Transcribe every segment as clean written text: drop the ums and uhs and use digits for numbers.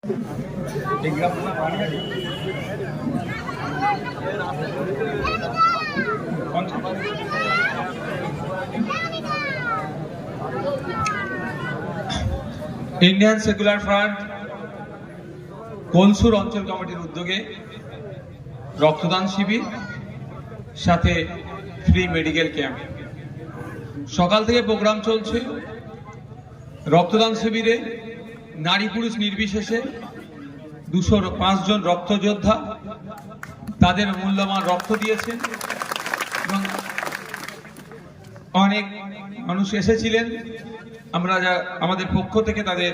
Indian secular front কোলসুর অঞ্চল কমিটির উদ্যোগে রক্তদান শিবির সাথে ফ্রি মেডিকেল ক্যাম্প সকাল থেকে প্রোগ্রাম চলছে। রক্তদান শিবিরে নারী পুরুষ নির্বিশেষে 205 জন রক্তযোদ্ধা তাদের মূল্যবান রক্ত দিয়েছেন এবং অনেক মানুষ এসেছিলেন। আমরা আমাদের পক্ষ থেকে তাদের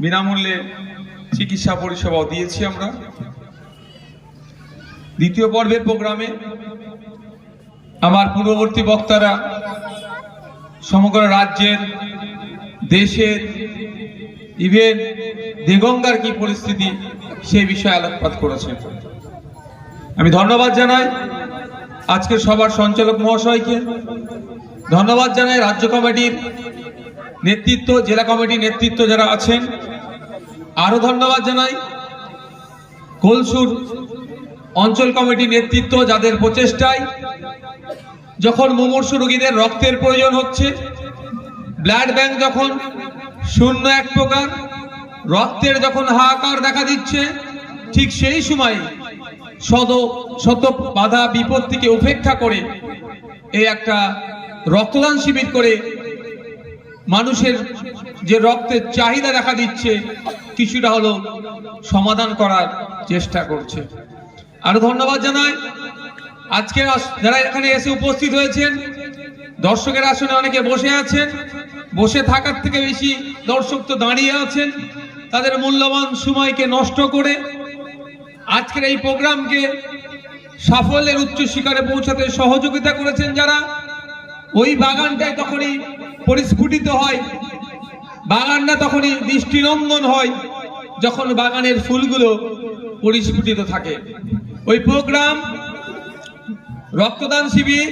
বিনামূল্যে চিকিৎসা পরিষেবাও দিয়েছি। আমরা দ্বিতীয় পর্বের প্রোগ্রামে আমার পূর্ববর্তী বক্তারা সমগ্র রাজ্যের দেশের ইভেন দেগঙ্গার কি পরিস্থিতি সেই বিষয়ে আলোকপাত করেছেন। আমি ধন্যবাদ জানাই আজকের সভার সঞ্চালক মহাশয়কে, ধন্যবাদ জানাই রাজ্য কমিটির নেতৃত্ব, জেলা কমিটির নেতৃত্ব যারা আছেন, আরো ধন্যবাদ জানাই কোলসুর অঞ্চল কমিটির নেতৃত্ব যাদের প্রচেষ্টায় যখন মুমূর্ষু রোগীদের রক্তের প্রয়োজন হচ্ছে, ব্লাড ব্যাংক যখন শূন্য এক প্রকার, রক্তের যখন হাহাকার দেখা দিচ্ছে, ঠিক সেই সময় শত বাধা বিপত্তিকে উপেক্ষা করে এই একটা রক্তদান শিবির করে মানুষের যে রক্তের চাহিদা দেখা দিচ্ছে কিছুটা হলো সমাধান করার চেষ্টা করছে। আরো ধন্যবাদ জানাই আজকে যারা এখানে এসে উপস্থিত হয়েছেন। দর্শকের আসনে অনেকে বসে আছেন, বসে থাকার থেকে বেশি দর্শক তো দাঁড়িয়ে আছেন। তাদের মূল্যবান সময়কে নষ্ট করে আজকের এই প্রোগ্রামকে সাফল্যের উচ্চ শিখরে পৌঁছাতে সহযোগিতা করেছেন যারা। ওই বাগানটায় তখনই পরিস্ফুটিত হয়, বাগানটা তখনই দৃষ্টিনন্দন হয় যখন বাগানের ফুলগুলো পরিস্ফুটিত থাকে। ওই প্রোগ্রাম রক্তদান শিবির